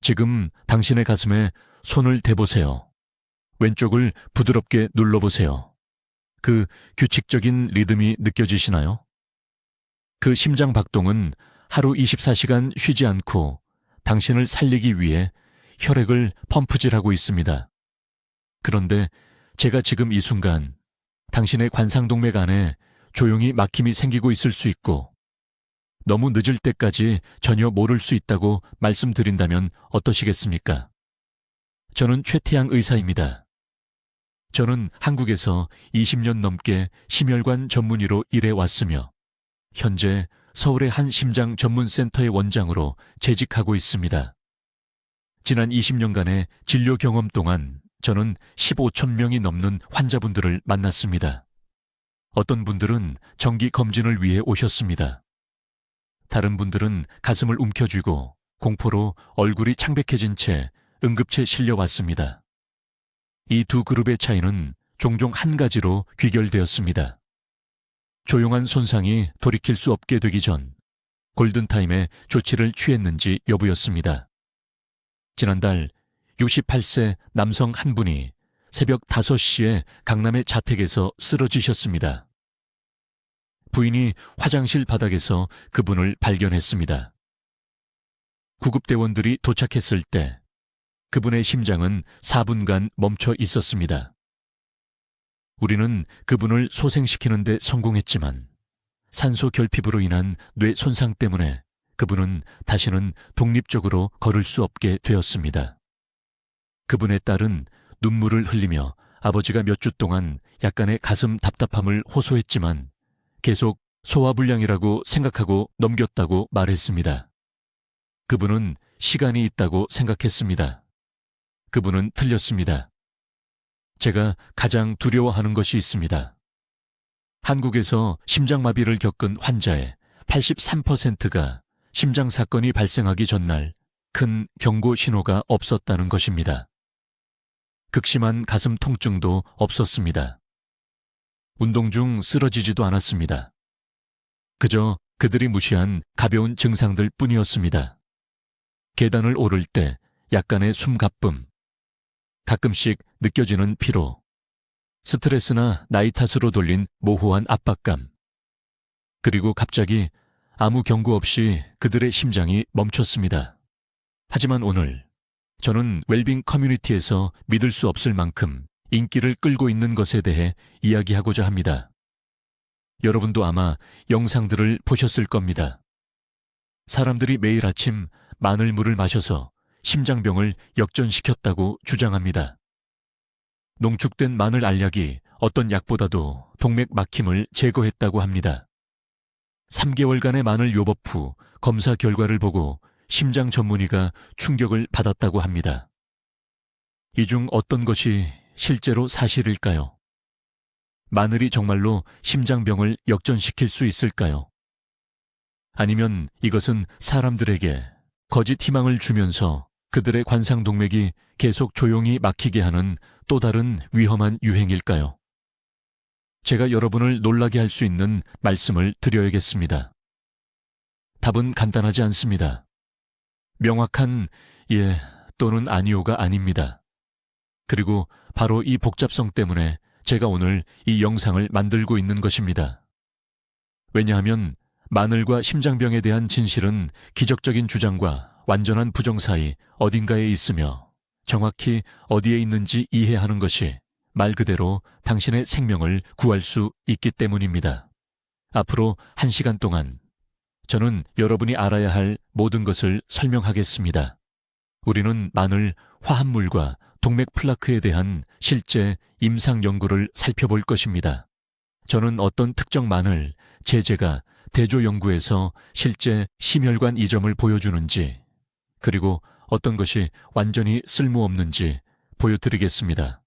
지금 당신의 가슴에 손을 대보세요. 왼쪽을 부드럽게 눌러보세요. 그 규칙적인 리듬이 느껴지시나요? 그 심장 박동은 하루 24시간 쉬지 않고 당신을 살리기 위해 혈액을 펌프질하고 있습니다. 그런데 제가 지금 이 순간 당신의 관상동맥 안에 조용히 막힘이 생기고 있을 수 있고 너무 늦을 때까지 전혀 모를 수 있다고 말씀드린다면 어떠시겠습니까? 저는 최태양 의사입니다. 저는 한국에서 20년 넘게 심혈관 전문의로 일해왔으며 현재 서울의 한 심장 전문센터의 원장으로 재직하고 있습니다. 지난 20년간의 진료 경험 동안 저는 15천 명이 넘는 환자분들을 만났습니다. 어떤 분들은 정기 검진을 위해 오셨습니다. 다른 분들은 가슴을 움켜쥐고 공포로 얼굴이 창백해진 채 응급체에 실려왔습니다. 이 두 그룹의 차이는 종종 한 가지로 귀결되었습니다. 조용한 손상이 돌이킬 수 없게 되기 전 골든타임에 조치를 취했는지 여부였습니다. 지난달 68세 남성 한 분이 새벽 5시에 강남의 자택에서 쓰러지셨습니다. 부인이 화장실 바닥에서 그분을 발견했습니다. 구급대원들이 도착했을 때 그분의 심장은 4분간 멈춰 있었습니다. 우리는 그분을 소생시키는 데 성공했지만 산소 결핍으로 인한 뇌 손상 때문에 그분은 다시는 독립적으로 걸을 수 없게 되었습니다. 그분의 딸은 눈물을 흘리며 아버지가 몇 주 동안 약간의 가슴 답답함을 호소했지만 계속 소화불량이라고 생각하고 넘겼다고 말했습니다. 그분은 시간이 있다고 생각했습니다. 그분은 틀렸습니다. 제가 가장 두려워하는 것이 있습니다. 한국에서 심장마비를 겪은 환자의 83%가 심장 사건이 발생하기 전날 큰 경고 신호가 없었다는 것입니다. 극심한 가슴 통증도 없었습니다. 운동 중 쓰러지지도 않았습니다. 그저 그들이 무시한 가벼운 증상들 뿐이었습니다. 계단을 오를 때 약간의 숨가쁨, 가끔씩 느껴지는 피로, 스트레스나 나이 탓으로 돌린 모호한 압박감, 그리고 갑자기 아무 경고 없이 그들의 심장이 멈췄습니다. 하지만 오늘 저는 웰빙 커뮤니티에서 믿을 수 없을 만큼 인기를 끌고 있는 것에 대해 이야기하고자 합니다. 여러분도 아마 영상들을 보셨을 겁니다. 사람들이 매일 아침 마늘물을 마셔서 심장병을 역전시켰다고 주장합니다. 농축된 마늘 알약이 어떤 약보다도 동맥 막힘을 제거했다고 합니다. 3개월간의 마늘 요법 후 검사 결과를 보고 심장 전문의가 충격을 받았다고 합니다. 이 중 어떤 것이 실제로 사실일까요? 마늘이 정말로 심장병을 역전시킬 수 있을까요? 아니면 이것은 사람들에게 거짓 희망을 주면서 그들의 관상동맥이 계속 조용히 막히게 하는 또 다른 위험한 유행일까요? 제가 여러분을 놀라게 할 수 있는 말씀을 드려야겠습니다. 답은 간단하지 않습니다. 명확한 예 또는 아니오가 아닙니다. 그리고 바로 이 복잡성 때문에 제가 오늘 이 영상을 만들고 있는 것입니다. 왜냐하면 마늘과 심장병에 대한 진실은 기적적인 주장과 완전한 부정 사이 어딘가에 있으며 정확히 어디에 있는지 이해하는 것이 말 그대로 당신의 생명을 구할 수 있기 때문입니다. 앞으로 1시간 동안 저는 여러분이 알아야 할 모든 것을 설명하겠습니다. 우리는 마늘, 화합물과 동맥 플라크에 대한 실제 임상 연구를 살펴볼 것입니다. 저는 어떤 특정 마늘, 제제가 대조 연구에서 실제 심혈관 이점을 보여주는지, 그리고 어떤 것이 완전히 쓸모없는지 보여드리겠습니다.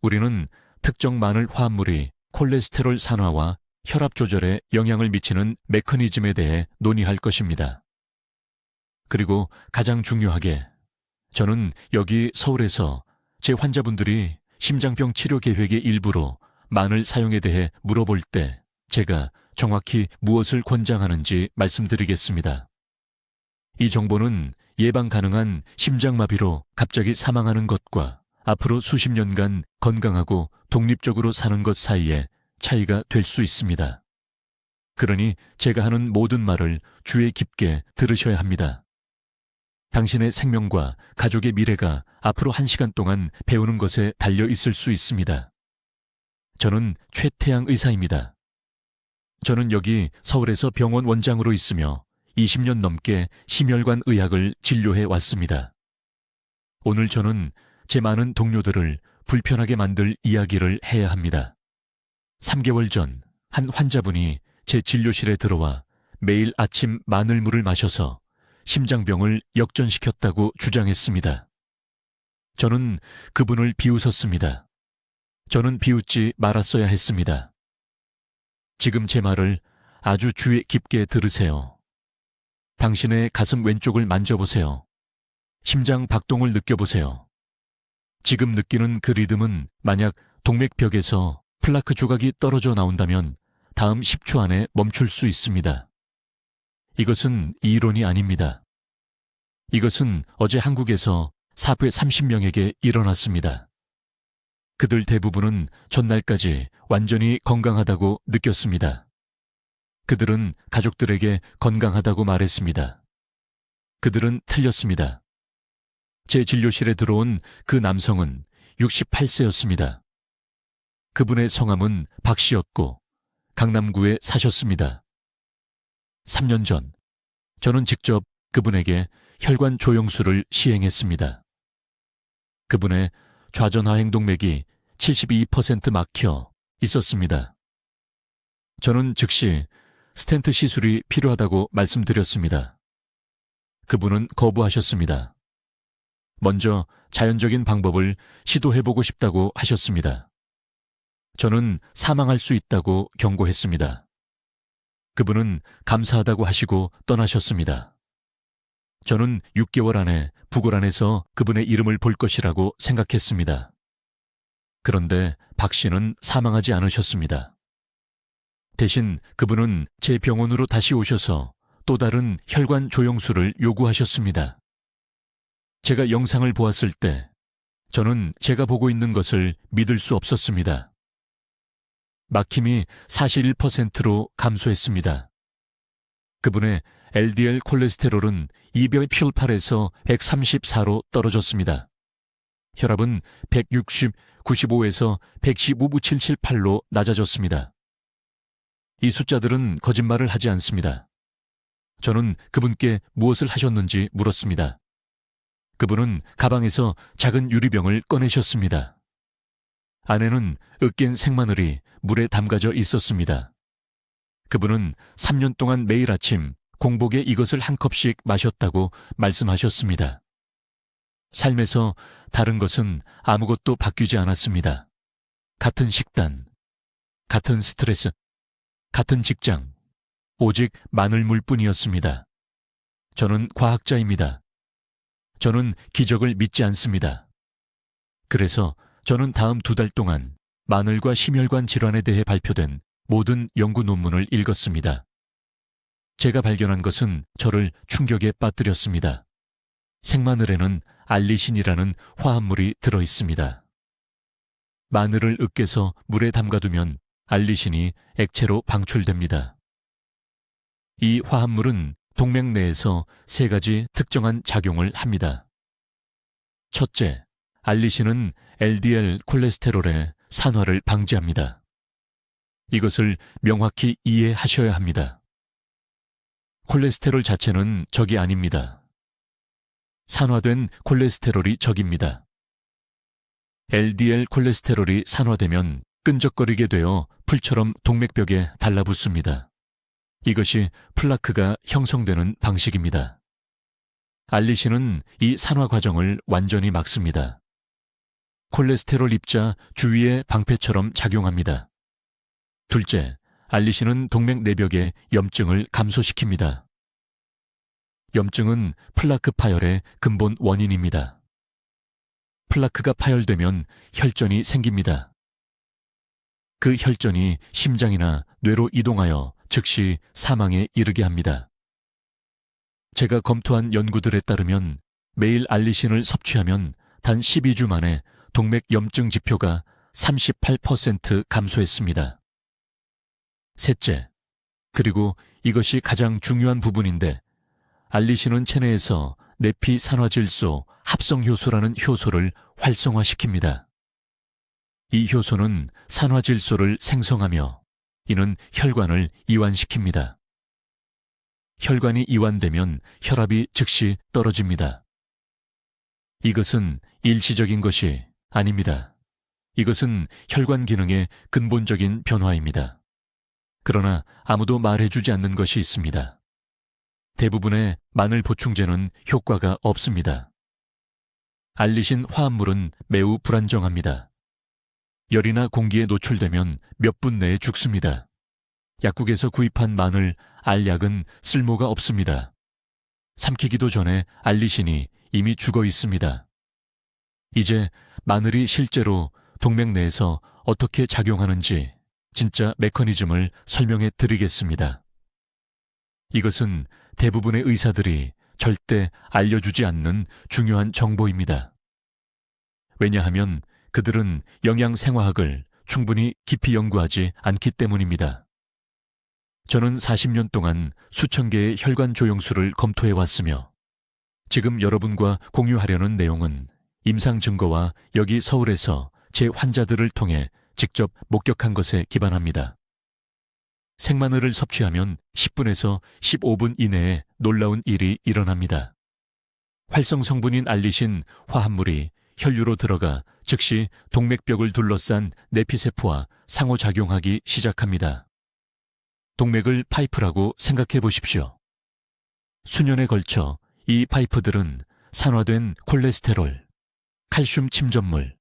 우리는 특정 마늘 화합물이 콜레스테롤 산화와 혈압 조절에 영향을 미치는 메커니즘에 대해 논의할 것입니다. 그리고 가장 중요하게 저는 여기 서울에서 제 환자분들이 심장병 치료 계획의 일부로 마늘 사용에 대해 물어볼 때 제가 정확히 무엇을 권장하는지 말씀드리겠습니다. 이 정보는 예방 가능한 심장마비로 갑자기 사망하는 것과 앞으로 수십 년간 건강하고 독립적으로 사는 것 사이에 차이가 될 수 있습니다. 그러니 제가 하는 모든 말을 주의 깊게 들으셔야 합니다. 당신의 생명과 가족의 미래가 앞으로 1시간 동안 배우는 것에 달려 있을 수 있습니다. 저는 최태양 의사입니다. 저는 여기 서울에서 병원 원장으로 있으며 20년 넘게 심혈관 의학을 진료해 왔습니다. 오늘 저는 제 많은 동료들을 불편하게 만들 이야기를 해야 합니다. 3개월 전 한 환자분이 제 진료실에 들어와 매일 아침 마늘물을 마셔서 심장병을 역전시켰다고 주장했습니다. 저는 그분을 비웃었습니다. 저는 비웃지 말았어야 했습니다. 지금 제 말을 아주 주의 깊게 들으세요. 당신의 가슴 왼쪽을 만져보세요. 심장 박동을 느껴보세요. 지금 느끼는 그 리듬은 만약 동맥벽에서 플라크 조각이 떨어져 나온다면 다음 10초 안에 멈출 수 있습니다. 이것은 이론이 아닙니다. 이것은 어제 한국에서 430명에게 일어났습니다. 그들 대부분은 전날까지 완전히 건강하다고 느꼈습니다. 그들은 가족들에게 건강하다고 말했습니다. 그들은 틀렸습니다. 제 진료실에 들어온 그 남성은 68세였습니다. 그분의 성함은 박 씨였고 강남구에 사셨습니다. 3년 전 저는 직접 그분에게 혈관 조영술을 시행했습니다. 그분의 좌전하행동맥이 72% 막혀 있었습니다. 저는 즉시 스텐트 시술이 필요하다고 말씀드렸습니다. 그분은 거부하셨습니다. 먼저 자연적인 방법을 시도해보고 싶다고 하셨습니다. 저는 사망할 수 있다고 경고했습니다. 그분은 감사하다고 하시고 떠나셨습니다. 저는 6개월 안에 부고란에서 그분의 이름을 볼 것이라고 생각했습니다. 그런데 박 씨는 사망하지 않으셨습니다. 대신 그분은 제 병원으로 다시 오셔서 또 다른 혈관 조영술을 요구하셨습니다. 제가 영상을 보았을 때 저는 제가 보고 있는 것을 믿을 수 없었습니다. 막힘이 41%로 감소했습니다. 그분의 LDL 콜레스테롤은 208에서 134로 떨어졌습니다. 혈압은 160, 95에서 115/778로 낮아졌습니다. 이 숫자들은 거짓말을 하지 않습니다. 저는 그분께 무엇을 하셨는지 물었습니다. 그분은 가방에서 작은 유리병을 꺼내셨습니다. 안에는 으깬 생마늘이 물에 담가져 있었습니다. 그분은 3년 동안 매일 아침 공복에 이것을 한 컵씩 마셨다고 말씀하셨습니다. 삶에서 다른 것은 아무것도 바뀌지 않았습니다. 같은 식단, 같은 스트레스, 같은 직장, 오직 마늘물뿐이었습니다. 저는 과학자입니다. 저는 기적을 믿지 않습니다. 그래서 저는 다음 2달 동안 마늘과 심혈관 질환에 대해 발표된 모든 연구 논문을 읽었습니다. 제가 발견한 것은 저를 충격에 빠뜨렸습니다. 생마늘에는 알리신이라는 화합물이 들어 있습니다. 마늘을 으깨서 물에 담가두면 알리신이 액체로 방출됩니다. 이 화합물은 동맥 내에서 3가지 특정한 작용을 합니다. 첫째, 알리신은 LDL 콜레스테롤의 산화를 방지합니다. 이것을 명확히 이해하셔야 합니다. 콜레스테롤 자체는 적이 아닙니다. 산화된 콜레스테롤이 적입니다. LDL 콜레스테롤이 산화되면 끈적거리게 되어 풀처럼 동맥벽에 달라붙습니다. 이것이 플라크가 형성되는 방식입니다. 알리신은 이 산화 과정을 완전히 막습니다. 콜레스테롤 입자 주위의 방패처럼 작용합니다. 둘째, 알리신은 동맥 내벽의 염증을 감소시킵니다. 염증은 플라크 파열의 근본 원인입니다. 플라크가 파열되면 혈전이 생깁니다. 그 혈전이 심장이나 뇌로 이동하여 즉시 사망에 이르게 합니다. 제가 검토한 연구들에 따르면 매일 알리신을 섭취하면 단 12주 만에 동맥 염증 지표가 38% 감소했습니다. 셋째, 그리고 이것이 가장 중요한 부분인데, 알리신은 체내에서 내피산화질소 합성효소라는 효소를 활성화시킵니다. 이 효소는 산화질소를 생성하며 이는 혈관을 이완시킵니다. 혈관이 이완되면 혈압이 즉시 떨어집니다. 이것은 일시적인 것이 아닙니다. 이것은 혈관 기능의 근본적인 변화입니다. 그러나 아무도 말해주지 않는 것이 있습니다. 대부분의 마늘 보충제는 효과가 없습니다. 알리신 화합물은 매우 불안정합니다. 열이나 공기에 노출되면 몇 분 내에 죽습니다. 약국에서 구입한 마늘, 알약은 쓸모가 없습니다. 삼키기도 전에 알리신이 이미 죽어 있습니다. 이제 마늘이 실제로 동맥 내에서 어떻게 작용하는지 진짜 메커니즘을 설명해 드리겠습니다. 이것은 대부분의 의사들이 절대 알려주지 않는 중요한 정보입니다. 왜냐하면 그들은 영양생화학을 충분히 깊이 연구하지 않기 때문입니다. 저는 40년 동안 수천 개의 혈관 조영수를 검토해 왔으며 지금 여러분과 공유하려는 내용은 임상 증거와 여기 서울에서 제 환자들을 통해 직접 목격한 것에 기반합니다. 생마늘을 섭취하면 10분에서 15분 이내에 놀라운 일이 일어납니다. 활성 성분인 알리신 화합물이 혈류로 들어가 즉시 동맥벽을 둘러싼 내피세포와 상호작용하기 시작합니다. 동맥을 파이프라고 생각해 보십시오. 수년에 걸쳐 이 파이프들은 산화된 콜레스테롤, 칼슘 침전물,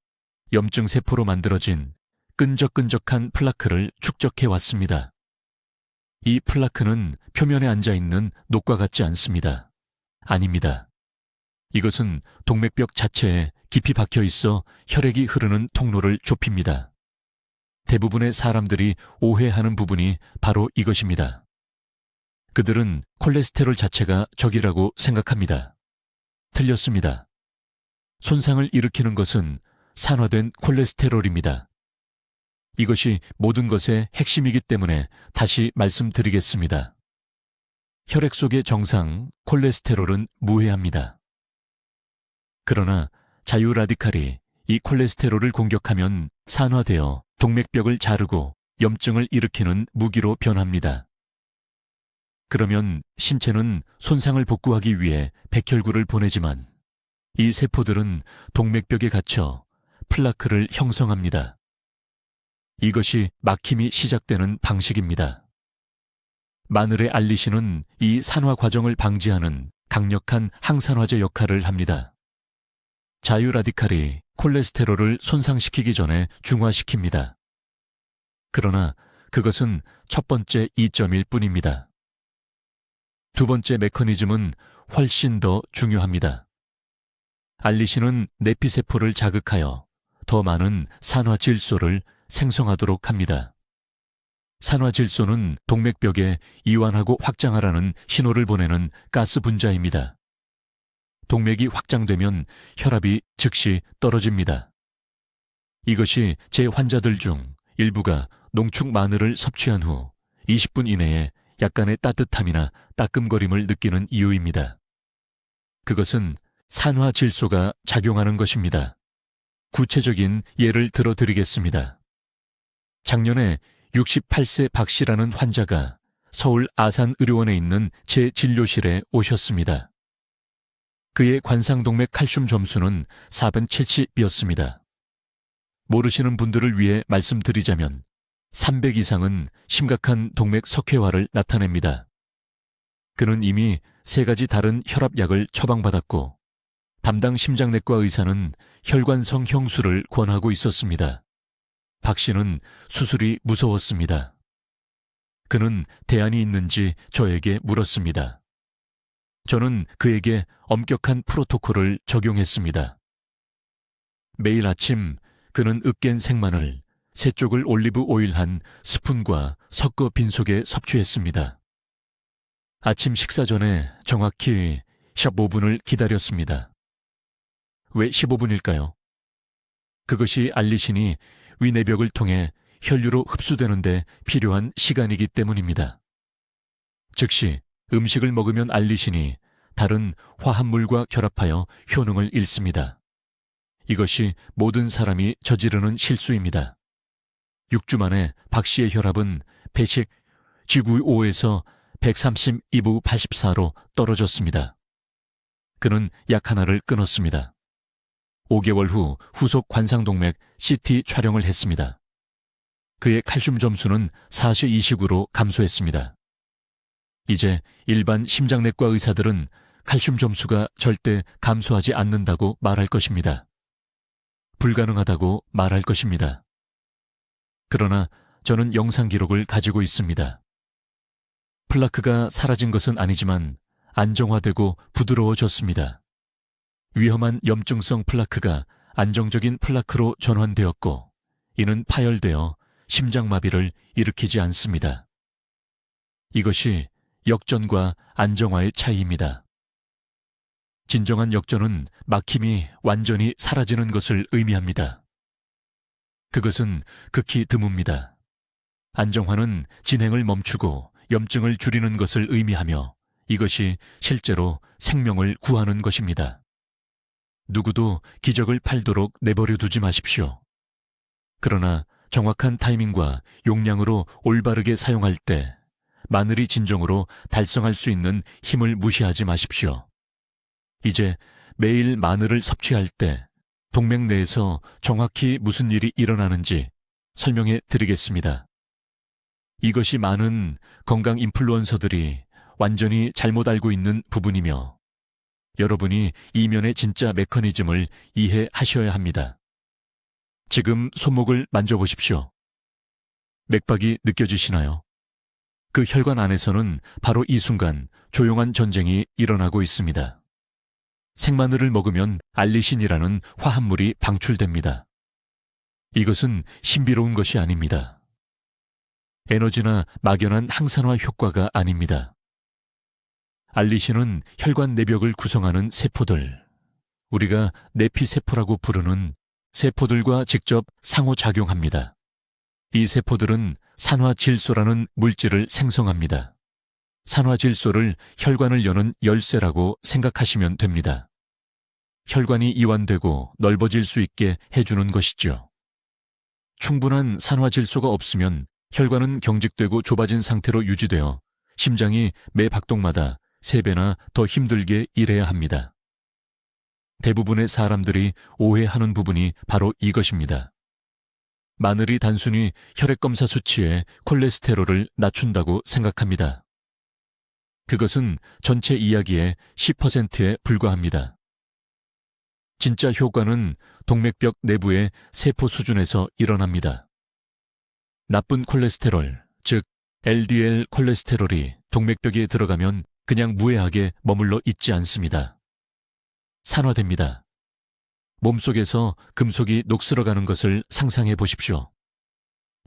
염증 세포로 만들어진 끈적끈적한 플라크를 축적해 왔습니다. 이 플라크는 표면에 앉아있는 녹과 같지 않습니다. 아닙니다. 이것은 동맥벽 자체에 깊이 박혀 있어 혈액이 흐르는 통로를 좁힙니다. 대부분의 사람들이 오해하는 부분이 바로 이것입니다. 그들은 콜레스테롤 자체가 적이라고 생각합니다. 틀렸습니다. 손상을 일으키는 것은 산화된 콜레스테롤입니다. 이것이 모든 것의 핵심이기 때문에 다시 말씀드리겠습니다. 혈액 속의 정상 콜레스테롤은 무해합니다. 그러나 자유라디칼이 이 콜레스테롤을 공격하면 산화되어 동맥벽을 자르고 염증을 일으키는 무기로 변합니다. 그러면 신체는 손상을 복구하기 위해 백혈구를 보내지만 이 세포들은 동맥벽에 갇혀 플라크를 형성합니다. 이것이 막힘이 시작되는 방식입니다. 마늘의 알리신은 이 산화 과정을 방지하는 강력한 항산화제 역할을 합니다. 자유라디칼이 콜레스테롤을 손상시키기 전에 중화시킵니다. 그러나 그것은 첫 번째 이점일 뿐입니다. 두 번째 메커니즘은 훨씬 더 중요합니다. 알리신은 내피세포를 자극하여 더 많은 산화질소를 생성하도록 합니다. 산화질소는 동맥벽에 이완하고 확장하라는 신호를 보내는 가스 분자입니다. 동맥이 확장되면 혈압이 즉시 떨어집니다. 이것이 제 환자들 중 일부가 농축 마늘을 섭취한 후 20분 이내에 약간의 따뜻함이나 따끔거림을 느끼는 이유입니다. 그것은 산화질소가 작용하는 것입니다. 구체적인 예를 들어드리겠습니다. 작년에 68세 박 씨라는 환자가 서울 아산의료원에 있는 제 진료실에 오셨습니다. 그의 관상동맥 칼슘 점수는 470이었습니다. 모르시는 분들을 위해 말씀드리자면 300 이상은 심각한 동맥 석회화를 나타냅니다. 그는 이미 3가지 다른 혈압약을 처방받았고 담당 심장내과 의사는 혈관성 형수를 권하고 있었습니다. 박 씨는 수술이 무서웠습니다. 그는 대안이 있는지 저에게 물었습니다. 저는 그에게 엄격한 프로토콜을 적용했습니다. 매일 아침 그는 으깬 생마늘 3쪽을 올리브 오일한 스푼과 섞어 빈속에 섭취했습니다. 아침 식사 전에 정확히 15분을 기다렸습니다. 왜 15분일까요? 그것이 알리신이 위내벽을 통해 혈류로 흡수되는데 필요한 시간이기 때문입니다. 즉시 음식을 먹으면 알리신이 다른 화합물과 결합하여 효능을 잃습니다. 이것이 모든 사람이 저지르는 실수입니다. 6주 만에 박 씨의 혈압은 배식 G95에서 132부 84로 떨어졌습니다. 그는 약 하나를 끊었습니다. 5개월 후 후속 관상동맥 CT 촬영을 했습니다. 그의 칼슘 점수는 4시20으로 감소했습니다. 이제 일반 심장내과 의사들은 칼슘 점수가 절대 감소하지 않는다고 말할 것입니다. 불가능하다고 말할 것입니다. 그러나 저는 영상 기록을 가지고 있습니다. 플라크가 사라진 것은 아니지만 안정화되고 부드러워졌습니다. 위험한 염증성 플라크가 안정적인 플라크로 전환되었고, 이는 파열되어 심장마비를 일으키지 않습니다. 이것이 역전과 안정화의 차이입니다. 진정한 역전은 막힘이 완전히 사라지는 것을 의미합니다. 그것은 극히 드뭅니다. 안정화는 진행을 멈추고 염증을 줄이는 것을 의미하며 이것이 실제로 생명을 구하는 것입니다. 누구도 기적을 팔도록 내버려 두지 마십시오. 그러나 정확한 타이밍과 용량으로 올바르게 사용할 때 마늘이 진정으로 달성할 수 있는 힘을 무시하지 마십시오. 이제 매일 마늘을 섭취할 때 동맥 내에서 정확히 무슨 일이 일어나는지 설명해 드리겠습니다. 이것이 많은 건강 인플루언서들이 완전히 잘못 알고 있는 부분이며 여러분이 이면의 진짜 메커니즘을 이해하셔야 합니다. 지금 손목을 만져보십시오. 맥박이 느껴지시나요? 그 혈관 안에서는 바로 이 순간 조용한 전쟁이 일어나고 있습니다. 생마늘을 먹으면 알리신이라는 화합물이 방출됩니다. 이것은 신비로운 것이 아닙니다. 에너지나 막연한 항산화 효과가 아닙니다. 알리신은 혈관 내벽을 구성하는 세포들, 우리가 내피세포라고 부르는 세포들과 직접 상호작용합니다. 이 세포들은 산화질소라는 물질을 생성합니다. 산화질소를 혈관을 여는 열쇠라고 생각하시면 됩니다. 혈관이 이완되고 넓어질 수 있게 해주는 것이죠. 충분한 산화질소가 없으면 혈관은 경직되고 좁아진 상태로 유지되어 심장이 매 박동마다 3배나 더 힘들게 일해야 합니다. 대부분의 사람들이 오해하는 부분이 바로 이것입니다. 마늘이 단순히 혈액검사 수치에 콜레스테롤을 낮춘다고 생각합니다. 그것은 전체 이야기의 10%에 불과합니다. 진짜 효과는 동맥벽 내부의 세포 수준에서 일어납니다. 나쁜 콜레스테롤, 즉 LDL 콜레스테롤이 동맥벽에 들어가면 그냥 무해하게 머물러 있지 않습니다. 산화됩니다. 몸속에서 금속이 녹슬어가는 것을 상상해 보십시오.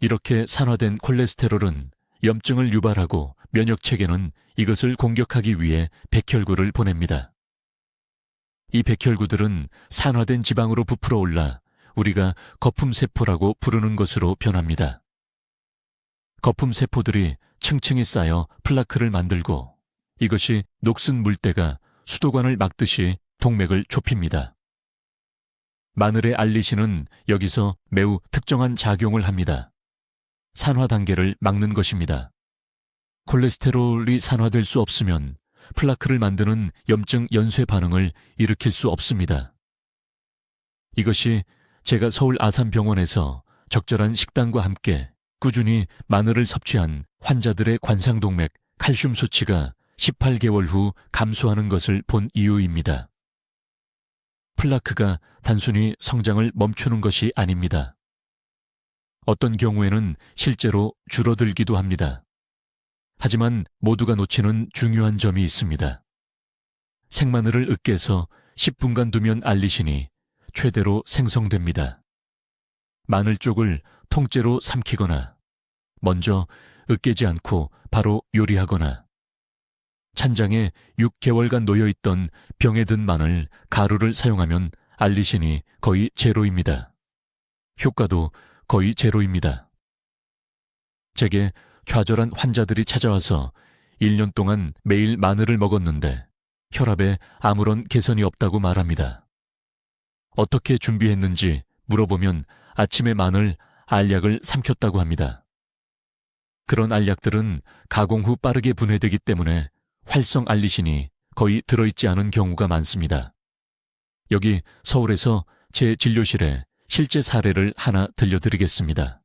이렇게 산화된 콜레스테롤은 염증을 유발하고 면역체계는 이것을 공격하기 위해 백혈구를 보냅니다. 이 백혈구들은 산화된 지방으로 부풀어 올라 우리가 거품세포라고 부르는 것으로 변합니다. 거품세포들이 층층이 쌓여 플라크를 만들고 이것이 녹슨 물때가 수도관을 막듯이 동맥을 좁힙니다. 마늘의 알리신은 여기서 매우 특정한 작용을 합니다. 산화 단계를 막는 것입니다. 콜레스테롤이 산화될 수 없으면 플라크를 만드는 염증 연쇄 반응을 일으킬 수 없습니다. 이것이 제가 서울 아산병원에서 적절한 식단과 함께 꾸준히 마늘을 섭취한 환자들의 관상동맥 칼슘 수치가 18개월 후 감소하는 것을 본 이유입니다. 플라크가 단순히 성장을 멈추는 것이 아닙니다. 어떤 경우에는 실제로 줄어들기도 합니다. 하지만 모두가 놓치는 중요한 점이 있습니다. 생마늘을 으깨서 10분간 두면 알리신이 최대로 생성됩니다. 마늘 쪽을 통째로 삼키거나 먼저 으깨지 않고 바로 요리하거나 찬장에 6개월간 놓여있던 병에 든 마늘, 가루를 사용하면 알리신이 거의 제로입니다. 효과도 거의 제로입니다. 제게 좌절한 환자들이 찾아와서 1년 동안 매일 마늘을 먹었는데 혈압에 아무런 개선이 없다고 말합니다. 어떻게 준비했는지 물어보면 아침에 마늘, 알약을 삼켰다고 합니다. 그런 알약들은 가공 후 빠르게 분해되기 때문에 활성 알리신이 거의 들어있지 않은 경우가 많습니다. 여기 서울에서 제 진료실에 실제 사례를 하나 들려드리겠습니다.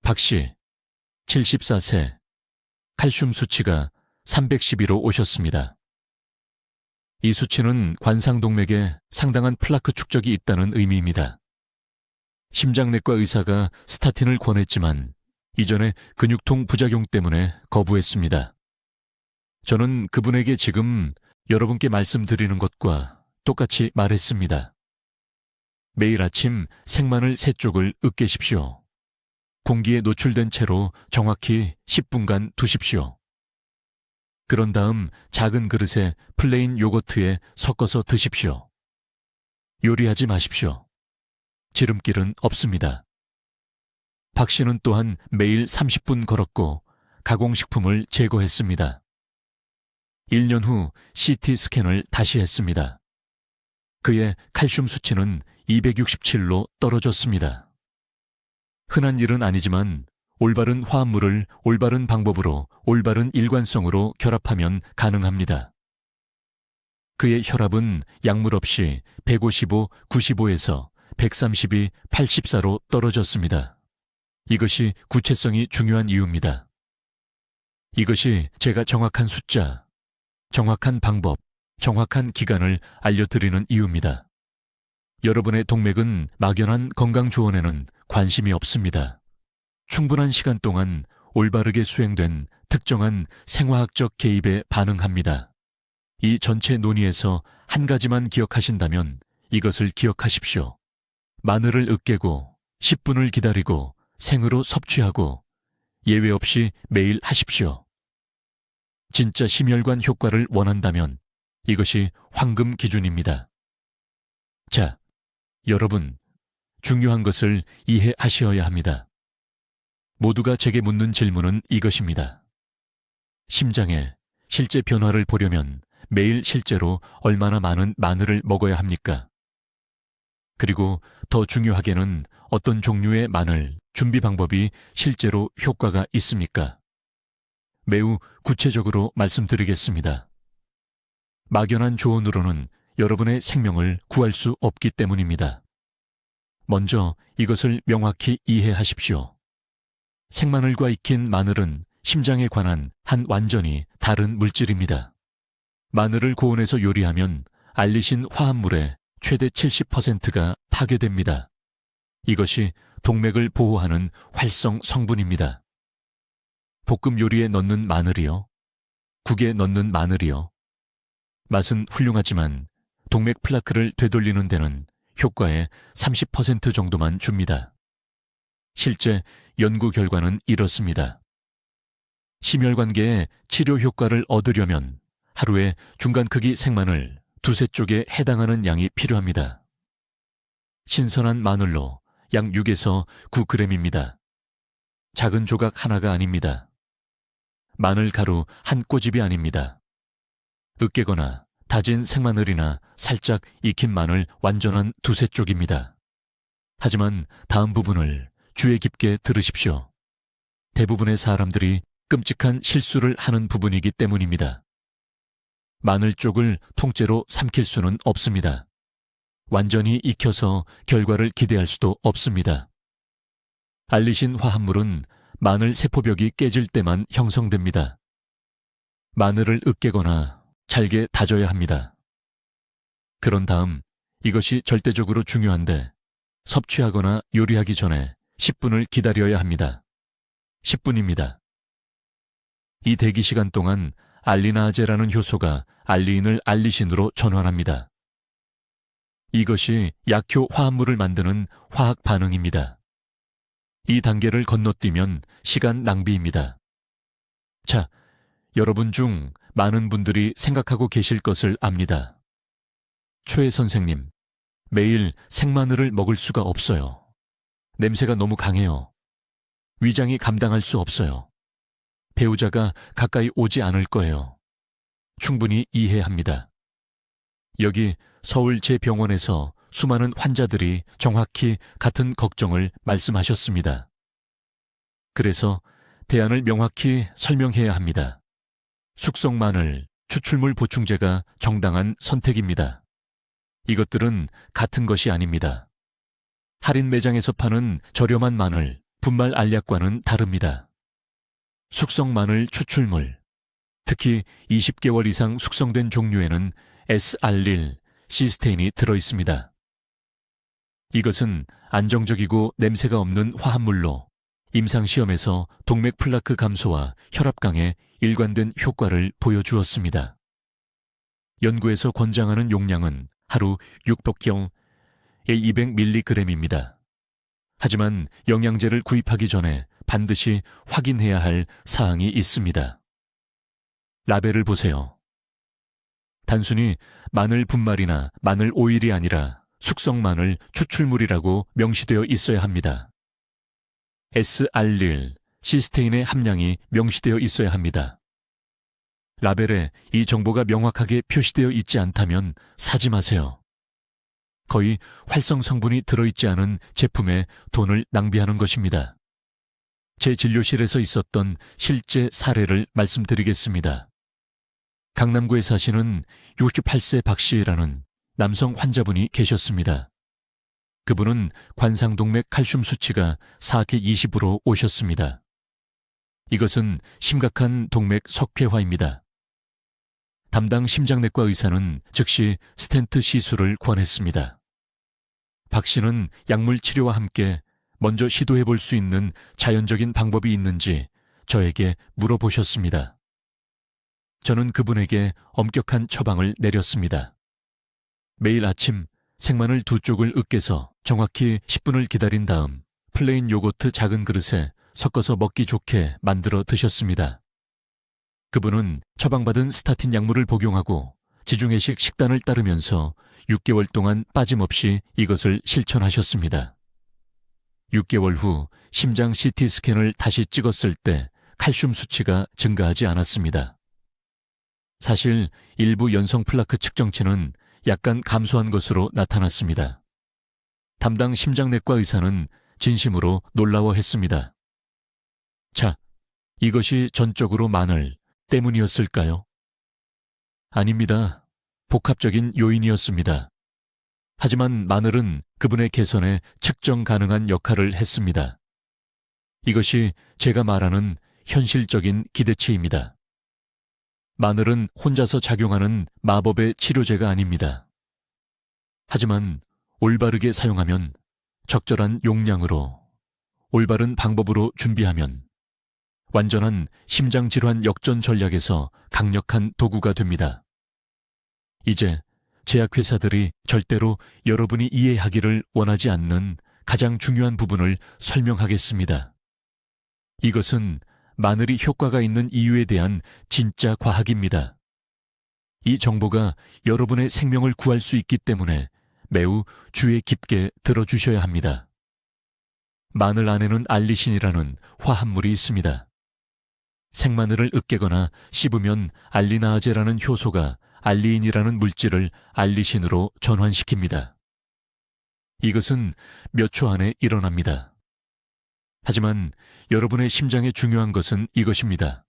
박 씨, 74세, 칼슘 수치가 312로 오셨습니다. 이 수치는 관상동맥에 상당한 플라크 축적이 있다는 의미입니다. 심장내과 의사가 스타틴을 권했지만 이전에 근육통 부작용 때문에 거부했습니다. 저는 그분에게 지금 여러분께 말씀드리는 것과 똑같이 말했습니다. 매일 아침 생마늘 3쪽을 으깨십시오. 공기에 노출된 채로 정확히 10분간 두십시오. 그런 다음 작은 그릇에 플레인 요거트에 섞어서 드십시오. 요리하지 마십시오. 지름길은 없습니다. 박 씨는 또한 매일 30분 걸었고 가공식품을 제거했습니다. 1년 후 CT 스캔을 다시 했습니다. 그의 칼슘 수치는 267로 떨어졌습니다. 흔한 일은 아니지만 올바른 화합물을 올바른 방법으로 올바른 일관성으로 결합하면 가능합니다. 그의 혈압은 약물 없이 155, 95에서 132, 84로 떨어졌습니다. 이것이 구체성이 중요한 이유입니다. 이것이 제가 정확한 숫자, 정확한 방법, 정확한 기간을 알려드리는 이유입니다. 여러분의 동맥은 막연한 건강 조언에는 관심이 없습니다. 충분한 시간 동안 올바르게 수행된 특정한 생화학적 개입에 반응합니다. 이 전체 논의에서 한 가지만 기억하신다면 이것을 기억하십시오. 마늘을 으깨고 10분을 기다리고 생으로 섭취하고 예외 없이 매일 하십시오. 진짜 심혈관 효과를 원한다면 이것이 황금 기준입니다. 자, 여러분, 중요한 것을 이해하셔야 합니다. 모두가 제게 묻는 질문은 이것입니다. 심장에 실제 변화를 보려면 매일 실제로 얼마나 많은 마늘을 먹어야 합니까? 그리고 더 중요하게는 어떤 종류의 마늘, 준비 방법이 실제로 효과가 있습니까? 매우 구체적으로 말씀드리겠습니다. 막연한 조언으로는 여러분의 생명을 구할 수 없기 때문입니다. 먼저 이것을 명확히 이해하십시오. 생마늘과 익힌 마늘은 심장에 관한 한 완전히 다른 물질입니다. 마늘을 고온에서 요리하면 알리신 화합물의 최대 70%가 파괴됩니다. 이것이 동맥을 보호하는 활성 성분입니다. 볶음 요리에 넣는 마늘이요. 국에 넣는 마늘이요. 맛은 훌륭하지만 동맥 플라크를 되돌리는 데는 효과의 30% 정도만 줍니다. 실제 연구 결과는 이렇습니다. 심혈관계의 치료 효과를 얻으려면 하루에 중간 크기 생마늘 2-3쪽에 해당하는 양이 필요합니다. 신선한 마늘로 약 6에서 9g입니다. 작은 조각 하나가 아닙니다. 마늘 가루 한 꼬집이 아닙니다. 으깨거나 다진 생마늘이나 살짝 익힌 마늘 완전한 2-3쪽입니다. 하지만 다음 부분을 주의 깊게 들으십시오. 대부분의 사람들이 끔찍한 실수를 하는 부분이기 때문입니다. 마늘 쪽을 통째로 삼킬 수는 없습니다. 완전히 익혀서 결과를 기대할 수도 없습니다. 알리신 화합물은 마늘 세포벽이 깨질 때만 형성됩니다. 마늘을 으깨거나 잘게 다져야 합니다. 그런 다음 이것이 절대적으로 중요한데 섭취하거나 요리하기 전에 10분을 기다려야 합니다. 10분입니다. 이 대기 시간 동안 알리나아제라는 효소가 알리인을 알리신으로 전환합니다. 이것이 약효 화합물을 만드는 화학 반응입니다. 이 단계를 건너뛰면 시간 낭비입니다. 자, 여러분 중 많은 분들이 생각하고 계실 것을 압니다. 최 선생님, 매일 생마늘을 먹을 수가 없어요. 냄새가 너무 강해요. 위장이 감당할 수 없어요. 배우자가 가까이 오지 않을 거예요. 충분히 이해합니다. 여기 서울 제 병원에서 수많은 환자들이 정확히 같은 걱정을 말씀하셨습니다. 그래서 대안을 명확히 설명해야 합니다. 숙성 마늘, 추출물 보충제가 정당한 선택입니다. 이것들은 같은 것이 아닙니다. 할인 매장에서 파는 저렴한 마늘, 분말 알약과는 다릅니다. 숙성 마늘 추출물, 특히 20개월 이상 숙성된 종류에는 S알릴, 시스테인이 들어있습니다. 이것은 안정적이고 냄새가 없는 화합물로 임상시험에서 동맥 플라크 감소와 혈압강에 일관된 효과를 보여주었습니다. 연구에서 권장하는 용량은 하루 600경, 200mg입니다. 하지만 영양제를 구입하기 전에 반드시 확인해야 할 사항이 있습니다. 라벨을 보세요. 단순히 마늘 분말이나 마늘 오일이 아니라 숙성 마늘 추출물이라고 명시되어 있어야 합니다. S알릴, 시스테인의 함량이 명시되어 있어야 합니다. 라벨에 이 정보가 명확하게 표시되어 있지 않다면 사지 마세요. 거의 활성 성분이 들어있지 않은 제품에 돈을 낭비하는 것입니다. 제 진료실에서 있었던 실제 사례를 말씀드리겠습니다. 강남구에 사시는 68세 박 씨라는 남성 환자분이 계셨습니다. 그분은 관상동맥 칼슘 수치가 4개 20으로 오셨습니다. 이것은 심각한 동맥 석회화입니다. 담당 심장내과 의사는 즉시 스텐트 시술을 권했습니다. 박 씨는 약물 치료와 함께 먼저 시도해 볼 수 있는 자연적인 방법이 있는지 저에게 물어보셨습니다. 저는 그분에게 엄격한 처방을 내렸습니다. 매일 아침 생마늘 2쪽을 으깨서 정확히 10분을 기다린 다음 플레인 요거트 작은 그릇에 섞어서 먹기 좋게 만들어 드셨습니다. 그분은 처방받은 스타틴 약물을 복용하고 지중해식 식단을 따르면서 6개월 동안 빠짐없이 이것을 실천하셨습니다. 6개월 후 심장 CT 스캔을 다시 찍었을 때 칼슘 수치가 증가하지 않았습니다. 사실 일부 연성 플라크 측정치는 약간 감소한 것으로 나타났습니다. 담당 심장내과 의사는 진심으로 놀라워했습니다. 자, 이것이 전적으로 마늘 때문이었을까요? 아닙니다. 복합적인 요인이었습니다. 하지만 마늘은 그분의 개선에 측정 가능한 역할을 했습니다. 이것이 제가 말하는 현실적인 기대치입니다. 마늘은 혼자서 작용하는 마법의 치료제가 아닙니다. 하지만 올바르게 사용하면, 적절한 용량으로, 올바른 방법으로 준비하면 완전한 심장질환 역전 전략에서 강력한 도구가 됩니다. 이제 제약회사들이 절대로 여러분이 이해하기를 원하지 않는 가장 중요한 부분을 설명하겠습니다. 이것은 마늘이 효과가 있는 이유에 대한 진짜 과학입니다. 이 정보가 여러분의 생명을 구할 수 있기 때문에 매우 주의 깊게 들어주셔야 합니다. 마늘 안에는 알리신이라는 화합물이 있습니다. 생마늘을 으깨거나 씹으면 알리나아제라는 효소가 알리인이라는 물질을 알리신으로 전환시킵니다. 이것은 몇 초 안에 일어납니다. 하지만 여러분의 심장에 중요한 것은 이것입니다.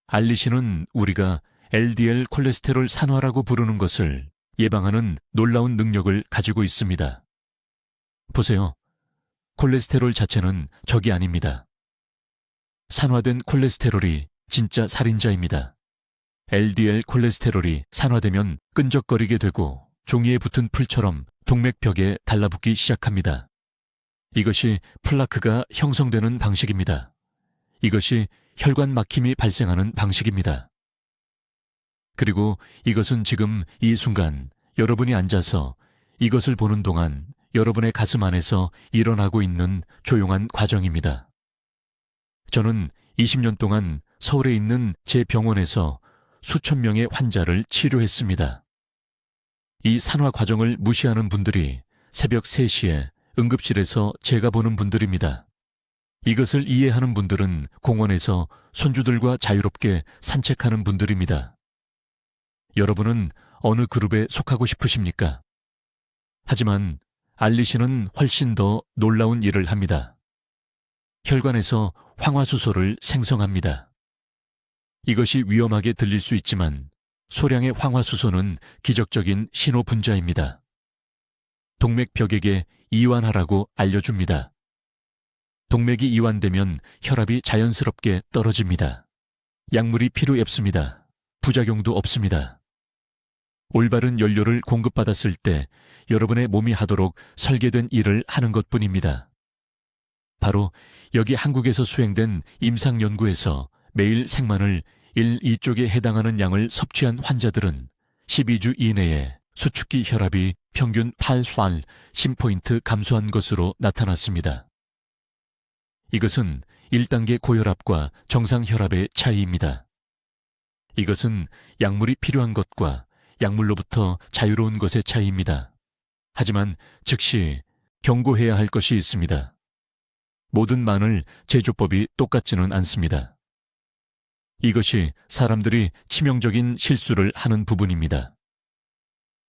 알리신은 우리가 LDL 콜레스테롤 산화라고 부르는 것을 예방하는 놀라운 능력을 가지고 있습니다. 보세요. 콜레스테롤 자체는 적이 아닙니다. 산화된 콜레스테롤이 진짜 살인자입니다. LDL 콜레스테롤이 산화되면 끈적거리게 되고 종이에 붙은 풀처럼 동맥벽에 달라붙기 시작합니다. 이것이 플라크가 형성되는 방식입니다. 이것이 혈관 막힘이 발생하는 방식입니다. 그리고 이것은 지금 이 순간 여러분이 앉아서 이것을 보는 동안 여러분의 가슴 안에서 일어나고 있는 조용한 과정입니다. 저는 20년 동안 서울에 있는 제 병원에서 수천 명의 환자를 치료했습니다. 이 산화 과정을 무시하는 분들이 새벽 3시에 응급실에서 제가 보는 분들입니다. 이것을 이해하는 분들은 공원에서 손주들과 자유롭게 산책하는 분들입니다. 여러분은 어느 그룹에 속하고 싶으십니까? 하지만 알리 씨는 훨씬 더 놀라운 일을 합니다. 혈관에서 황화수소를 생성합니다. 이것이 위험하게 들릴 수 있지만 소량의 황화수소는 기적적인 신호 분자입니다. 동맥벽에게 이완하라고 알려줍니다. 동맥이 이완되면 혈압이 자연스럽게 떨어집니다. 약물이 필요 없습니다. 부작용도 없습니다. 올바른 연료를 공급받았을 때 여러분의 몸이 하도록 설계된 일을 하는 것뿐입니다. 바로 여기 한국에서 수행된 임상연구에서 매일 생만을 1, 2쪽에 해당하는 양을 섭취한 환자들은 12주 이내에 수축기 혈압이 평균 8화 10포인트 감소한 것으로 나타났습니다. 이것은 1단계 고혈압과 정상 혈압의 차이입니다. 이것은 약물이 필요한 것과 약물로부터 자유로운 것의 차이입니다. 하지만 즉시 경고해야 할 것이 있습니다. 모든 마늘 제조법이 똑같지는 않습니다. 이것이 사람들이 치명적인 실수를 하는 부분입니다.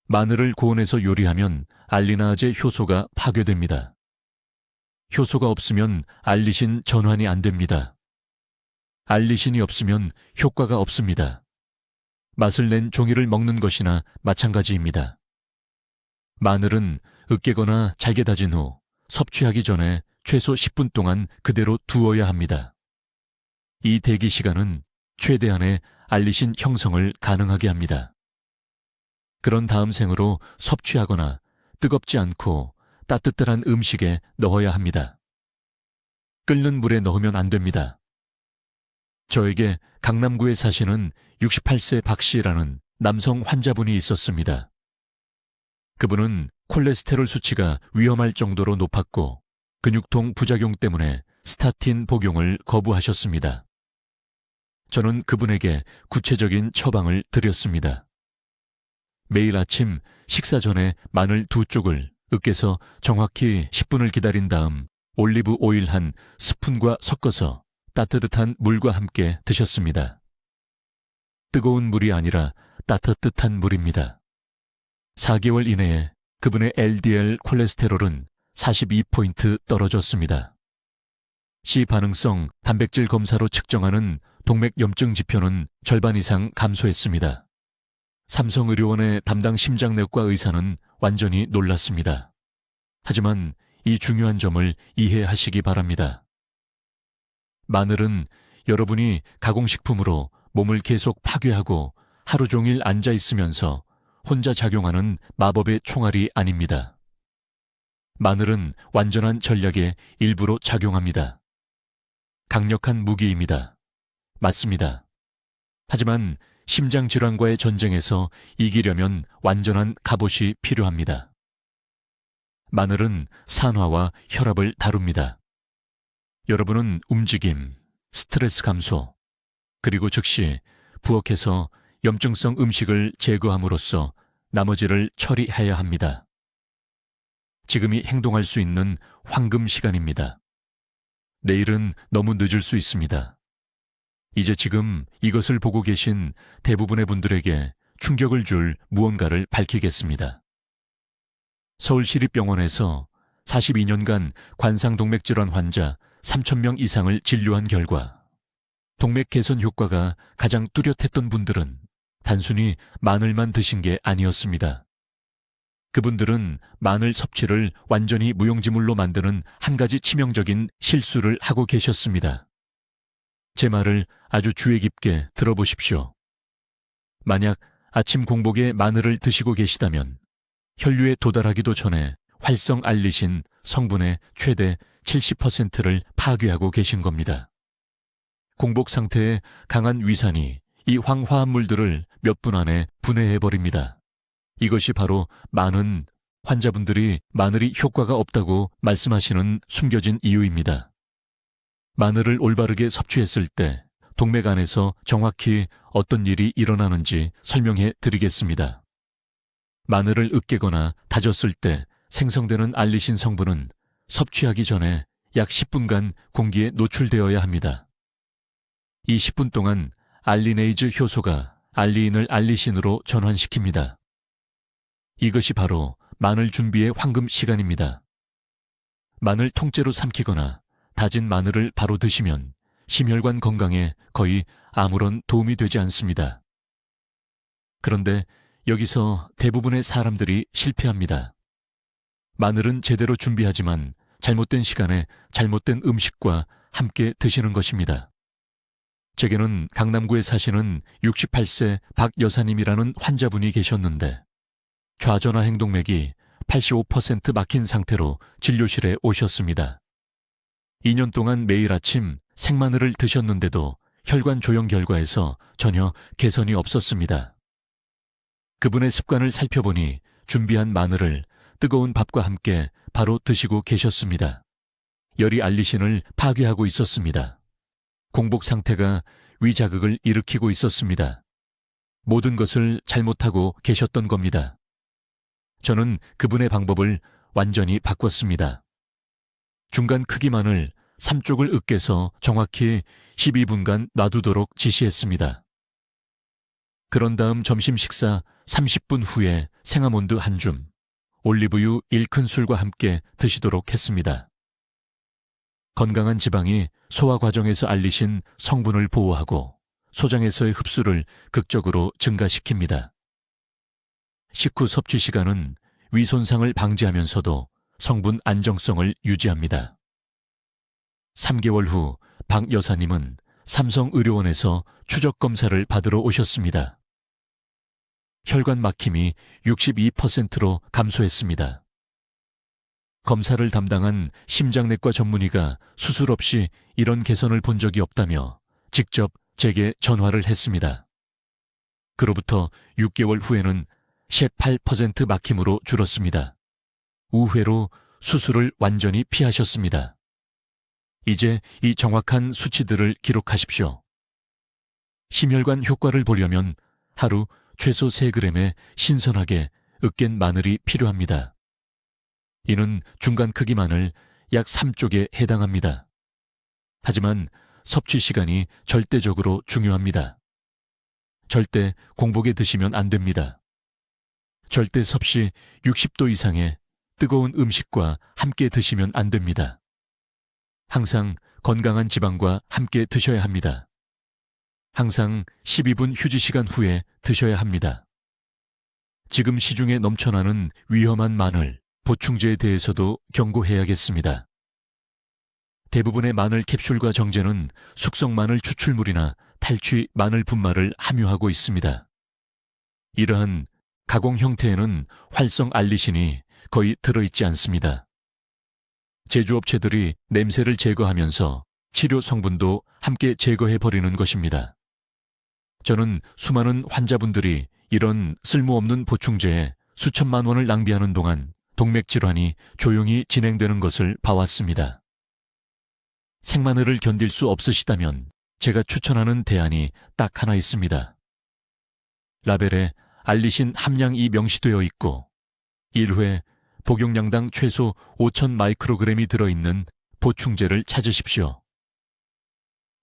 마늘을 고온에서 요리하면 알리나제 효소가 파괴됩니다. 효소가 없으면 알리신 전환이 안 됩니다. 알리신이 없으면 효과가 없습니다. 맛을 낸 종이를 먹는 것이나 마찬가지입니다. 마늘은 으깨거나 잘게 다진 후 섭취하기 전에 최소 10분 동안 그대로 두어야 합니다. 이 대기 시간은 최대한의 알리신 형성을 가능하게 합니다. 그런 다음 생으로 섭취하거나 뜨겁지 않고 따뜻한 음식에 넣어야 합니다. 끓는 물에 넣으면 안 됩니다. 저에게 강남구에 사시는 68세 박 씨라는 남성 환자분이 있었습니다. 그분은 콜레스테롤 수치가 위험할 정도로 높았고 근육통 부작용 때문에 스타틴 복용을 거부하셨습니다. 저는 그분에게 구체적인 처방을 드렸습니다. 매일 아침 식사 전에 마늘 2쪽을 으깨서 정확히 10분을 기다린 다음 올리브 오일 한 스푼과 섞어서 따뜻한 물과 함께 드셨습니다. 뜨거운 물이 아니라 따뜻한 물입니다. 4개월 이내에 그분의 LDL 콜레스테롤은 42포인트 떨어졌습니다. C반응성 단백질 검사로 측정하는 동맥염증 지표는 절반 이상 감소했습니다. 삼성의료원의 담당 심장내과 의사는 완전히 놀랐습니다. 하지만 이 중요한 점을 이해하시기 바랍니다. 마늘은 여러분이 가공식품으로 몸을 계속 파괴하고 하루 종일 앉아 있으면서 혼자 작용하는 마법의 총알이 아닙니다. 마늘은 완전한 전략의 일부로 작용합니다. 강력한 무기입니다. 맞습니다. 하지만 심장질환과의 전쟁에서 이기려면 완전한 갑옷이 필요합니다. 마늘은 산화와 혈압을 다룹니다. 여러분은 움직임, 스트레스 감소, 그리고 즉시 부엌에서 염증성 음식을 제거함으로써 나머지를 처리해야 합니다. 지금이 행동할 수 있는 황금 시간입니다. 내일은 너무 늦을 수 있습니다. 이제 지금 이것을 보고 계신 대부분의 분들에게 충격을 줄 무언가를 밝히겠습니다. 서울시립병원에서 42년간 관상동맥질환 환자 3,000명 이상을 진료한 결과 동맥 개선 효과가 가장 뚜렷했던 분들은 단순히 마늘만 드신 게 아니었습니다. 그분들은 마늘 섭취를 완전히 무용지물로 만드는 한 가지 치명적인 실수를 하고 계셨습니다. 제 말을 아주 주의 깊게 들어보십시오. 만약 아침 공복에 마늘을 드시고 계시다면 혈류에 도달하기도 전에 활성 알리신 성분의 최대 70%를 파괴하고 계신 겁니다. 공복 상태의 강한 위산이 이 황화합물들을 몇 분 안에 분해해버립니다. 이것이 바로 많은 환자분들이 마늘이 효과가 없다고 말씀하시는 숨겨진 이유입니다. 마늘을 올바르게 섭취했을 때 동맥 안에서 정확히 어떤 일이 일어나는지 설명해 드리겠습니다. 마늘을 으깨거나 다졌을 때 생성되는 알리신 성분은 섭취하기 전에 약 10분간 공기에 노출되어야 합니다. 이 10분 동안 알리네이즈 효소가 알리인을 알리신으로 전환시킵니다. 이것이 바로 마늘 준비의 황금 시간입니다. 마늘 통째로 삼키거나 다진 마늘을 바로 드시면 심혈관 건강에 거의 아무런 도움이 되지 않습니다. 그런데 여기서 대부분의 사람들이 실패합니다. 마늘은 제대로 준비하지만 잘못된 시간에 잘못된 음식과 함께 드시는 것입니다. 제게는 강남구에 사시는 68세 박 여사님이라는 환자분이 계셨는데 좌전화 행동맥이 85% 막힌 상태로 진료실에 오셨습니다. 2년 동안 매일 아침 생마늘을 드셨는데도 혈관 조형 결과에서 전혀 개선이 없었습니다. 그분의 습관을 살펴보니 준비한 마늘을 뜨거운 밥과 함께 바로 드시고 계셨습니다. 열이 알리신을 파괴하고 있었습니다. 공복 상태가 위자극을 일으키고 있었습니다. 모든 것을 잘못하고 계셨던 겁니다. 저는 그분의 방법을 완전히 바꿨습니다. 중간 크기 마늘 3쪽을 으깨서 정확히 12분간 놔두도록 지시했습니다. 그런 다음 점심 식사 30분 후에 생아몬드 한 줌, 올리브유 1큰술과 함께 드시도록 했습니다. 건강한 지방이 소화 과정에서 알리신 성분을 보호하고 소장에서의 흡수를 극적으로 증가시킵니다. 식후 섭취 시간은 위 손상을 방지하면서도 성분 안정성을 유지합니다. 3개월 후 박 여사님은 삼성의료원에서 추적 검사를 받으러 오셨습니다. 혈관 막힘이 62%로 감소했습니다. 검사를 담당한 심장내과 전문의가 수술 없이 이런 개선을 본 적이 없다며 직접 제게 전화를 했습니다. 그로부터 6개월 후에는 18% 막힘으로 줄었습니다. 우회로 수술을 완전히 피하셨습니다. 이제 이 정확한 수치들을 기록하십시오. 심혈관 효과를 보려면 하루 최소 3g의 신선하게 으깬 마늘이 필요합니다. 이는 중간 크기 마늘 약 3쪽에 해당합니다. 하지만 섭취 시간이 절대적으로 중요합니다. 절대 공복에 드시면 안 됩니다. 절대 섭씨 60도 이상의 뜨거운 음식과 함께 드시면 안 됩니다. 항상 건강한 지방과 함께 드셔야 합니다. 항상 12분 휴지 시간 후에 드셔야 합니다. 지금 시중에 넘쳐나는 위험한 마늘, 보충제에 대해서도 경고해야겠습니다. 대부분의 마늘 캡슐과 정제는 숙성 마늘 추출물이나 탈취 마늘 분말을 함유하고 있습니다. 이러한 가공 형태에는 활성 알리신이 거의 들어있지 않습니다. 제조업체들이 냄새를 제거하면서 치료 성분도 함께 제거해버리는 것입니다. 저는 수많은 환자분들이 이런 쓸모없는 보충제에 수천만 원을 낭비하는 동안 동맥질환이 조용히 진행되는 것을 봐왔습니다. 생마늘을 견딜 수 없으시다면 제가 추천하는 대안이 딱 하나 있습니다. 라벨에 알리신 함량이 명시되어 있고 1회 복용량당 최소 5,000 마이크로그램이 들어있는 보충제를 찾으십시오.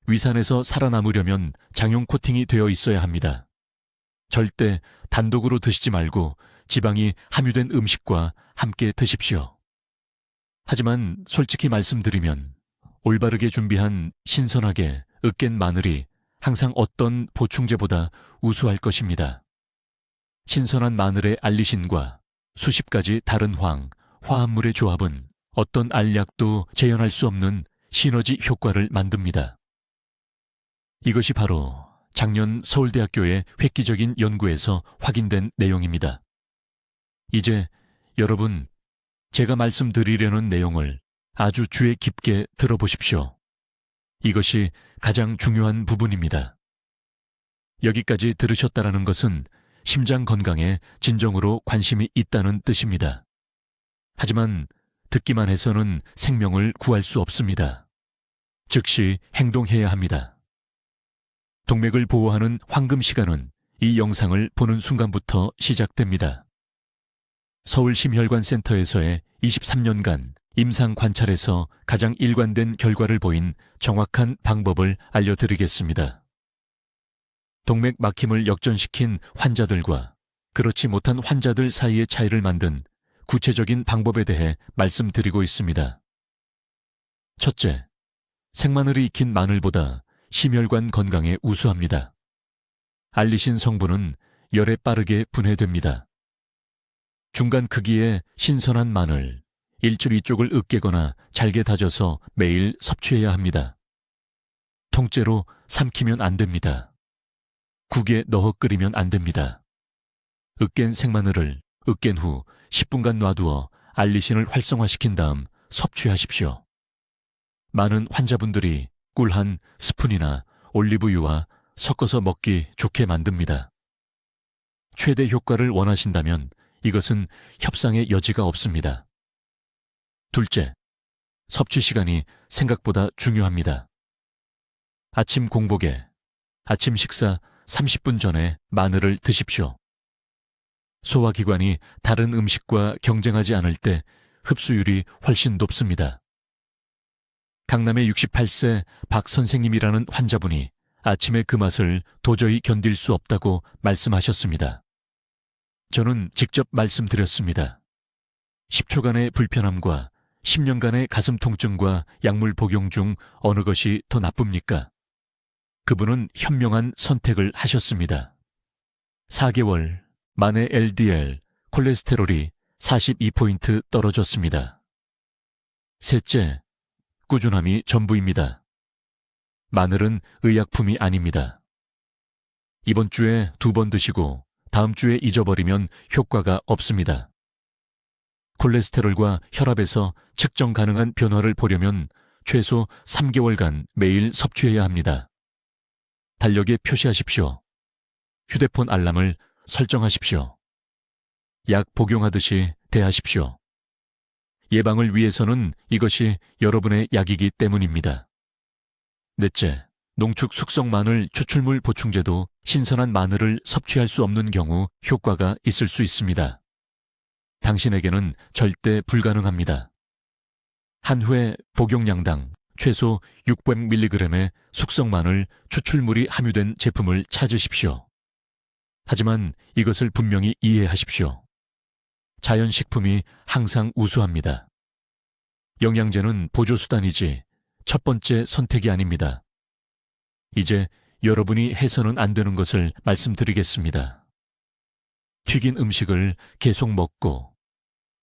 위산에서 살아남으려면 장용 코팅이 되어 있어야 합니다. 절대 단독으로 드시지 말고 지방이 함유된 음식과 함께 드십시오. 하지만 솔직히 말씀드리면 올바르게 준비한 신선하게 으깬 마늘이 항상 어떤 보충제보다 우수할 것입니다. 신선한 마늘의 알리신과 수십 가지 다른 화합물의 조합은 어떤 알약도 재현할 수 없는 시너지 효과를 만듭니다. 이것이 바로 작년 서울대학교의 획기적인 연구에서 확인된 내용입니다. 이제 여러분, 제가 말씀드리려는 내용을 아주 주의 깊게 들어보십시오. 이것이 가장 중요한 부분입니다. 여기까지 들으셨다라는 것은 심장 건강에 진정으로 관심이 있다는 뜻입니다. 하지만 듣기만 해서는 생명을 구할 수 없습니다. 즉시 행동해야 합니다. 동맥을 보호하는 황금 시간은 이 영상을 보는 순간부터 시작됩니다. 서울심혈관센터에서의 23년간 임상 관찰에서 가장 일관된 결과를 보인 정확한 방법을 알려드리겠습니다. 동맥 막힘을 역전시킨 환자들과 그렇지 못한 환자들 사이의 차이를 만든 구체적인 방법에 대해 말씀드리고 있습니다. 첫째, 생마늘이 익힌 마늘보다 심혈관 건강에 우수합니다. 알리신 성분은 열에 빠르게 분해됩니다. 중간 크기의 신선한 마늘, 일줄 이쪽을 으깨거나 잘게 다져서 매일 섭취해야 합니다. 통째로 삼키면 안 됩니다. 국에 넣어 끓이면 안 됩니다. 으깬 생마늘을 으깬 후 10분간 놔두어 알리신을 활성화시킨 다음 섭취하십시오. 많은 환자분들이 꿀 한 스푼이나 올리브유와 섞어서 먹기 좋게 만듭니다. 최대 효과를 원하신다면 이것은 협상의 여지가 없습니다. 둘째, 섭취 시간이 생각보다 중요합니다. 아침 공복에 아침 식사 30분 전에 마늘을 드십시오. 소화기관이 다른 음식과 경쟁하지 않을 때 흡수율이 훨씬 높습니다. 강남의 68세 박 선생님이라는 환자분이 아침에 그 맛을 도저히 견딜 수 없다고 말씀하셨습니다. 저는 직접 말씀드렸습니다. 10초간의 불편함과 10년간의 가슴 통증과 약물 복용 중 어느 것이 더 나쁩니까? 그분은 현명한 선택을 하셨습니다. 4개월 만에 LDL, 콜레스테롤이 42포인트 떨어졌습니다. 셋째, 꾸준함이 전부입니다. 마늘은 의약품이 아닙니다. 이번 주에 2번 드시고 다음 주에 잊어버리면 효과가 없습니다. 콜레스테롤과 혈압에서 측정 가능한 변화를 보려면 최소 3개월간 매일 섭취해야 합니다. 달력에 표시하십시오. 휴대폰 알람을 설정하십시오. 약 복용하듯이 대하십시오. 예방을 위해서는 이것이 여러분의 약이기 때문입니다. 넷째, 농축 숙성 마늘 추출물 보충제도 신선한 마늘을 섭취할 수 없는 경우 효과가 있을 수 있습니다. 당신에게는 절대 불가능합니다. 한 회 복용량당 최소 600mg의 숙성 마늘 추출물이 함유된 제품을 찾으십시오. 하지만 이것을 분명히 이해하십시오. 자연식품이 항상 우수합니다. 영양제는 보조수단이지 첫 번째 선택이 아닙니다. 이제 여러분이 해서는 안 되는 것을 말씀드리겠습니다. 튀긴 음식을 계속 먹고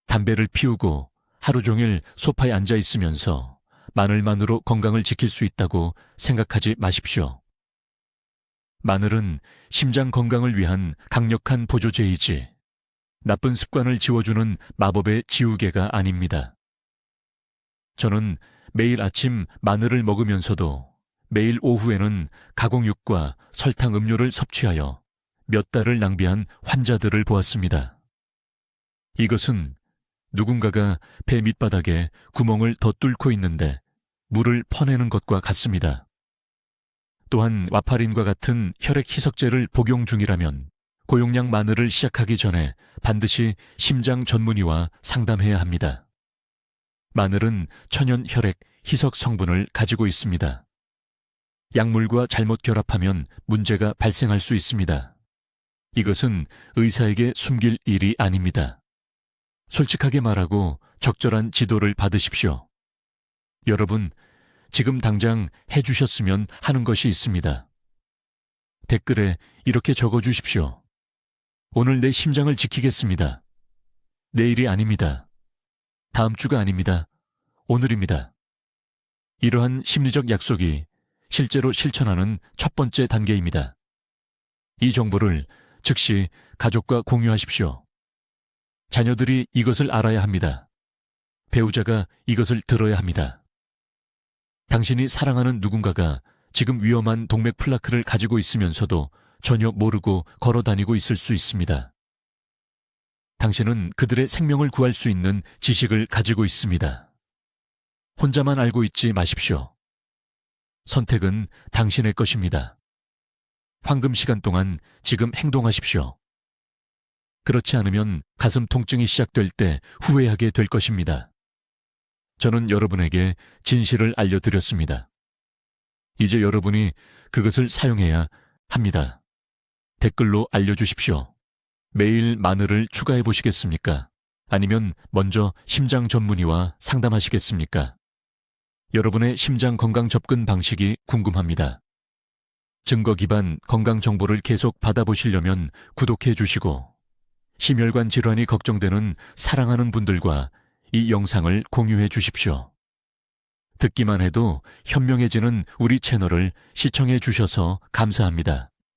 담배를 피우고 하루 종일 소파에 앉아 있으면서 마늘만으로 건강을 지킬 수 있다고 생각하지 마십시오. 마늘은 심장 건강을 위한 강력한 보조제이지 나쁜 습관을 지워주는 마법의 지우개가 아닙니다. 저는 매일 아침 마늘을 먹으면서도 매일 오후에는 가공육과 설탕 음료를 섭취하여 몇 달을 낭비한 환자들을 보았습니다. 이것은 누군가가 배 밑바닥에 구멍을 더 뚫고 있는데 물을 퍼내는 것과 같습니다. 또한 와파린과 같은 혈액 희석제를 복용 중이라면 고용량 마늘을 시작하기 전에 반드시 심장 전문의와 상담해야 합니다. 마늘은 천연 혈액 희석 성분을 가지고 있습니다. 약물과 잘못 결합하면 문제가 발생할 수 있습니다. 이것은 의사에게 숨길 일이 아닙니다. 솔직하게 말하고 적절한 지도를 받으십시오. 여러분, 지금 당장 해주셨으면 하는 것이 있습니다. 댓글에 이렇게 적어주십시오. 오늘 내 심장을 지키겠습니다. 내일이 아닙니다. 다음 주가 아닙니다. 오늘입니다. 이러한 심리적 약속이 실제로 실천하는 첫 번째 단계입니다. 이 정보를 즉시 가족과 공유하십시오. 자녀들이 이것을 알아야 합니다. 배우자가 이것을 들어야 합니다. 당신이 사랑하는 누군가가 지금 위험한 동맥 플라크를 가지고 있으면서도 전혀 모르고 걸어 다니고 있을 수 있습니다. 당신은 그들의 생명을 구할 수 있는 지식을 가지고 있습니다. 혼자만 알고 있지 마십시오. 선택은 당신의 것입니다. 황금 시간 동안 지금 행동하십시오. 그렇지 않으면 가슴 통증이 시작될 때 후회하게 될 것입니다. 저는 여러분에게 진실을 알려드렸습니다. 이제 여러분이 그것을 사용해야 합니다. 댓글로 알려주십시오. 매일 마늘을 추가해 보시겠습니까? 아니면 먼저 심장 전문의와 상담하시겠습니까? 여러분의 심장 건강 접근 방식이 궁금합니다. 증거 기반 건강 정보를 계속 받아보시려면 구독해 주시고, 심혈관 질환이 걱정되는 사랑하는 분들과 이 영상을 공유해 주십시오. 듣기만 해도 현명해지는 우리 채널을 시청해 주셔서 감사합니다.